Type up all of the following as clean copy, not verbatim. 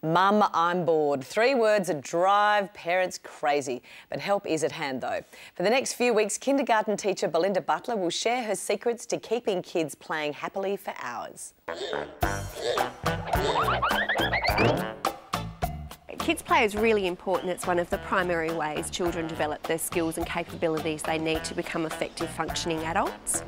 Mum, I'm bored. 3 words that drive parents crazy. But help is at hand though. For the next few weeks, kindergarten teacher Belinda Butler will share her secrets to keeping kids playing happily for hours. Kids play is really important. It's one of the primary ways children develop the skills and capabilities they need to become effective functioning adults.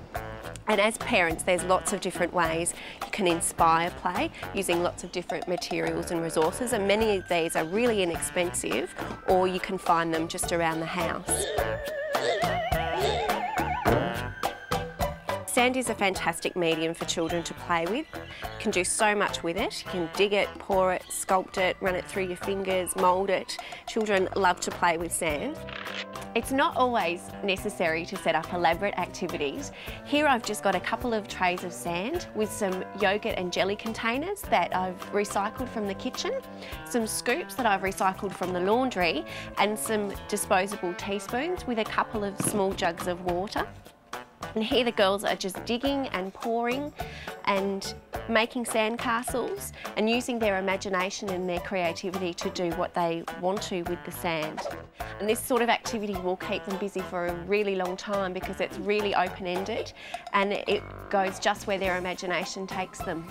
And as parents, there's lots of different ways you can inspire play using lots of different materials and resources, and many of these are really inexpensive, or you can find them just around the house. Sand is a fantastic medium for children to play with. You can do so much with it. You can dig it, pour it, sculpt it, run it through your fingers, mould it. Children love to play with sand. It's not always necessary to set up elaborate activities. Here I've just got a couple of trays of sand with some yoghurt and jelly containers that I've recycled from the kitchen, some scoops that I've recycled from the laundry, and some disposable teaspoons with a couple of small jugs of water. And here the girls are just digging and pouring and making sandcastles and using their imagination and their creativity to do what they want to with the sand. And this sort of activity will keep them busy for a really long time because it's really open-ended and it goes just where their imagination takes them.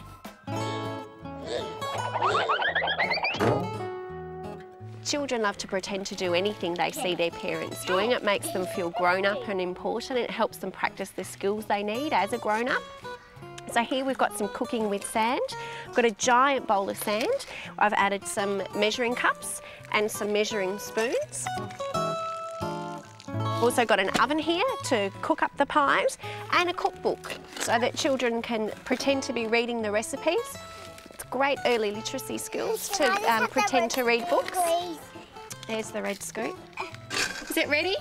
Children love to pretend to do anything they see their parents doing. It makes them feel grown up and important. It helps them practice the skills they need as a grown up. So here we've got some cooking with sand. I've got a giant bowl of sand. I've added some measuring cups and some measuring spoons. Also got an oven here to cook up the pies and a cookbook so that children can pretend to be reading the recipes. It's great early literacy skills to pretend to read books. There's the red scoop. Is it ready?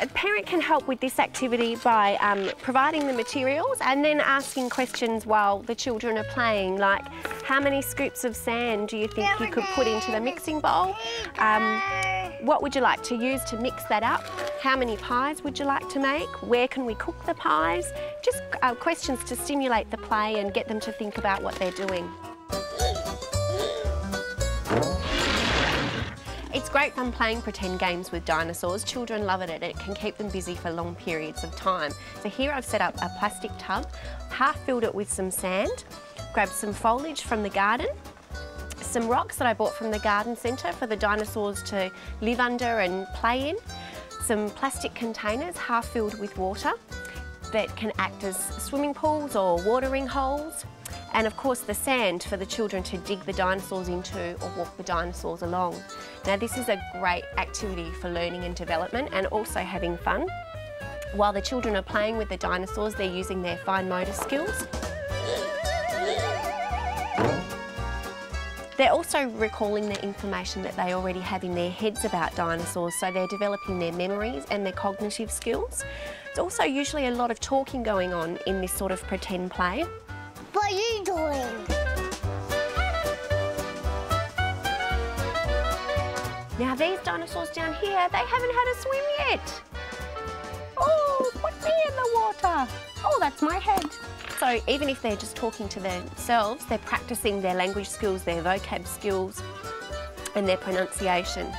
A parent can help with this activity by providing the materials and then asking questions while the children are playing, like how many scoops of sand do you think you could put into the mixing bowl? What would you like to use to mix that up? How many pies would you like to make? Where can we cook the pies? Just questions to stimulate the play and get them to think about what they're doing. It's great fun playing pretend games with dinosaurs. Children love it and it can keep them busy for long periods of time. So here I've set up a plastic tub, half filled it with some sand, grabbed some foliage from the garden, some rocks that I bought from the garden centre for the dinosaurs to live under and play in, some plastic containers half filled with water that can act as swimming pools or watering holes, and of course the sand for the children to dig the dinosaurs into or walk the dinosaurs along. Now this is a great activity for learning and development and also having fun. While the children are playing with the dinosaurs, they're using their fine motor skills. They're also recalling the information that they already have in their heads about dinosaurs, so they're developing their memories and their cognitive skills. There's also usually a lot of talking going on in this sort of pretend play. What are you doing? Now these dinosaurs down here, they haven't had a swim yet. Oh, put me in the water. Oh, that's my head. So even if they're just talking to themselves, they're practicing their language skills, their vocab skills and their pronunciation.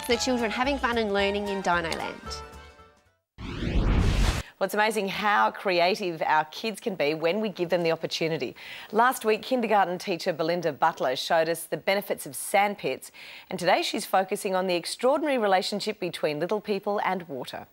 So the children having fun and learning in Dino Land. Well, it's amazing how creative our kids can be when we give them the opportunity. Last week, kindergarten teacher Belinda Butler showed us the benefits of sand pits, and today she's focusing on the extraordinary relationship between little people and water.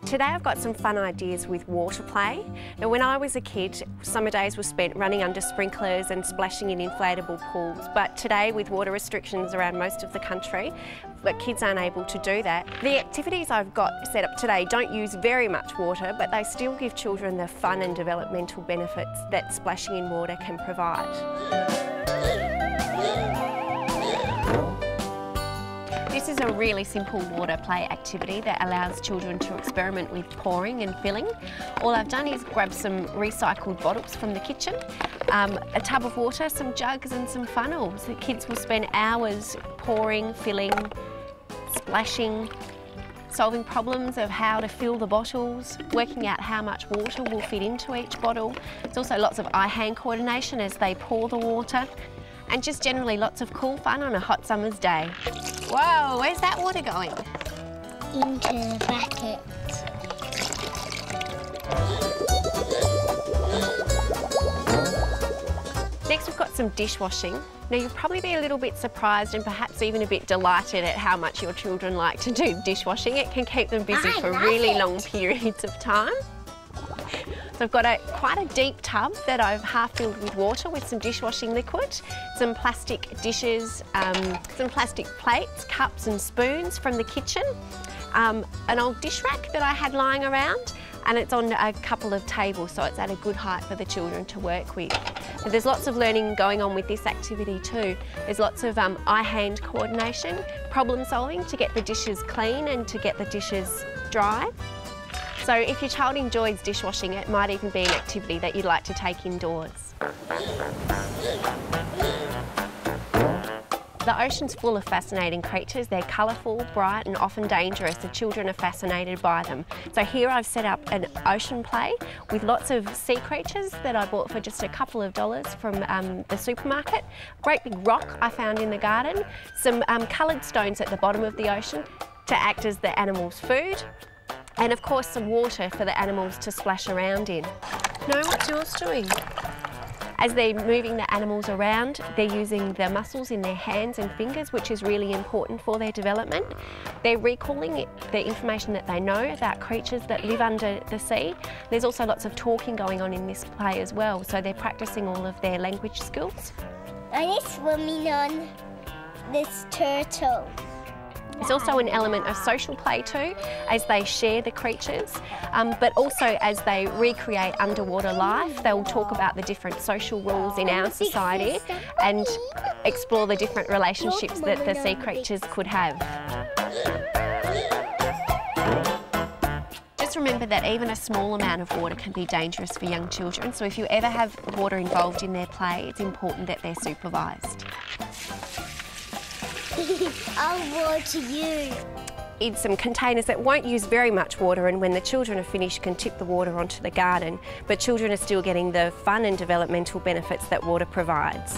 Today I've got some fun ideas with water play. Now when I was a kid, summer days were spent running under sprinklers and splashing in inflatable pools, but today with water restrictions around most of the country, but kids aren't able to do that. The activities I've got set up today don't use very much water, but they still give children the fun and developmental benefits that splashing in water can provide. This is a really simple water play activity that allows children to experiment with pouring and filling. All I've done is grab some recycled bottles from the kitchen, a tub of water, some jugs and some funnels. The kids will spend hours pouring, filling, splashing, solving problems of how to fill the bottles, working out how much water will fit into each bottle. There's also lots of eye-hand coordination as they pour the water, and just generally lots of cool fun on a hot summer's day. Whoa, where's that water going? Into the bucket. Next, we've got some dishwashing. Now, you'll probably be a little bit surprised and perhaps even a bit delighted at how much your children like to do dishwashing. It can keep them busy for really long periods of time. So I've got quite a deep tub that I've half filled with water with some dishwashing liquid, some plastic dishes, some plastic plates, cups and spoons from the kitchen, an old dish rack that I had lying around, and it's on a couple of tables, so it's at a good height for the children to work with. So there's lots of learning going on with this activity too. There's lots of eye-hand coordination, problem solving to get the dishes clean and to get the dishes dry. So if your child enjoys dishwashing, it might even be an activity that you'd like to take indoors. The ocean's full of fascinating creatures. They're colourful, bright and often dangerous. The children are fascinated by them. So here I've set up an ocean play with lots of sea creatures that I bought for just a couple of dollars from the supermarket. Great big rock I found in the garden. Some coloured stones at the bottom of the ocean to act as the animals' food. And of course some water for the animals to splash around in. No, what's yours doing? As they're moving the animals around, they're using the muscles in their hands and fingers, which is really important for their development. They're recalling the information that they know about creatures that live under the sea. There's also lots of talking going on in this play as well, so they're practicing all of their language skills. I'm swimming on this turtle. There's also an element of social play too, as they share the creatures, but also as they recreate underwater life. They'll talk about the different social rules in our society and explore the different relationships that the sea creatures could have. Just remember that even a small amount of water can be dangerous for young children, so if you ever have water involved in their play, it's important that they're supervised. I'll water you. In some containers that won't use very much water, and when the children are finished can tip the water onto the garden, but children are still getting the fun and developmental benefits that water provides.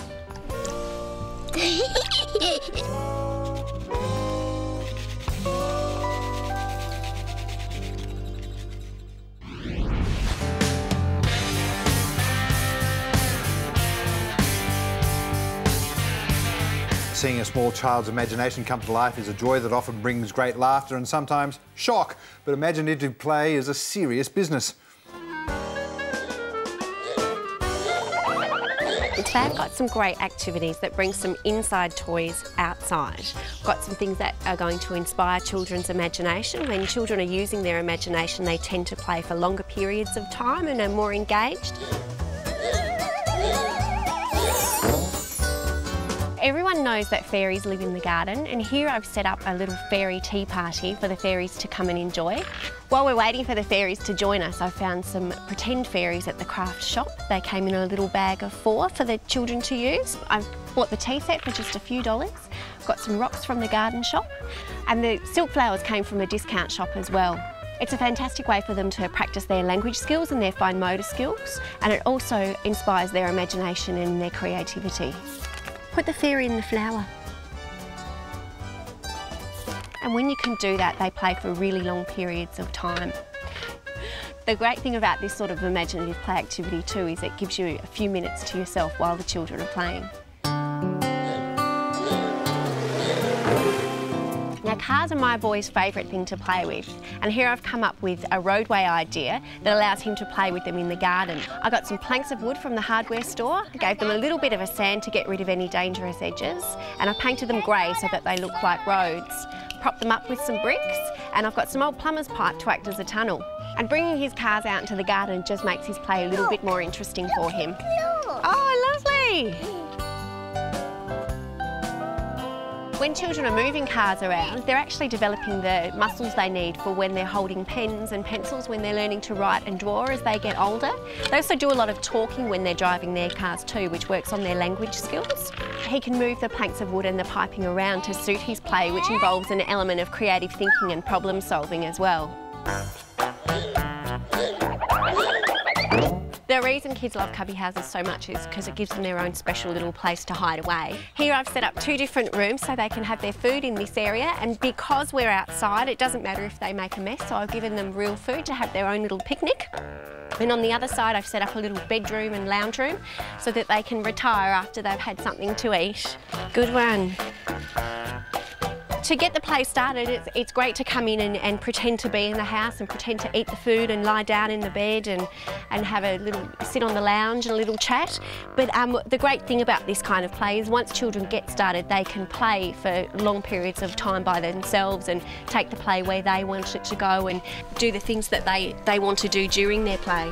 Seeing a small child's imagination come to life is a joy that often brings great laughter and sometimes shock, but imaginative play is a serious business. Today I've got some great activities that bring some inside toys outside. I've got some things that are going to inspire children's imagination. When children are using their imagination, they tend to play for longer periods of time and are more engaged. Everyone knows that fairies live in the garden, and here I've set up a little fairy tea party for the fairies to come and enjoy. While we're waiting for the fairies to join us, I found some pretend fairies at the craft shop. They came in a little bag of 4 for the children to use. I've bought the tea set for just a few dollars. Got some rocks from the garden shop, and the silk flowers came from a discount shop as well. It's a fantastic way for them to practice their language skills and their fine motor skills, and it also inspires their imagination and their creativity. Put the fairy in the flower. And when you can do that, they play for really long periods of time. The great thing about this sort of imaginative play activity too is it gives you a few minutes to yourself while the children are playing. Now, cars are my boy's favourite thing to play with, and here I've come up with a roadway idea that allows him to play with them in the garden. I got some planks of wood from the hardware store, gave them a little bit of a sand to get rid of any dangerous edges, and I painted them grey so that they look like roads. Propped them up with some bricks, and I've got some old plumber's pipe to act as a tunnel. And bringing his cars out into the garden just makes his play a little bit more interesting for him. Oh, lovely! When children are moving cars around, they're actually developing the muscles they need for when they're holding pens and pencils, when they're learning to write and draw as they get older. They also do a lot of talking when they're driving their cars too, which works on their language skills. He can move the planks of wood and the piping around to suit his play, which involves an element of creative thinking and problem solving as well. The reason kids love cubby houses so much is because it gives them their own special little place to hide away. Here I've set up 2 different rooms so they can have their food in this area, and because we're outside it doesn't matter if they make a mess, so I've given them real food to have their own little picnic. And on the other side I've set up a little bedroom and lounge room so that they can retire after they've had something to eat. Good one. To get the play started, it's great to come in and pretend to be in the house and pretend to eat the food and lie down in the bed and have a little sit on the lounge and a little chat. But the great thing about this kind of play is once children get started, they can play for long periods of time by themselves and take the play where they want it to go and do the things that they want to do during their play.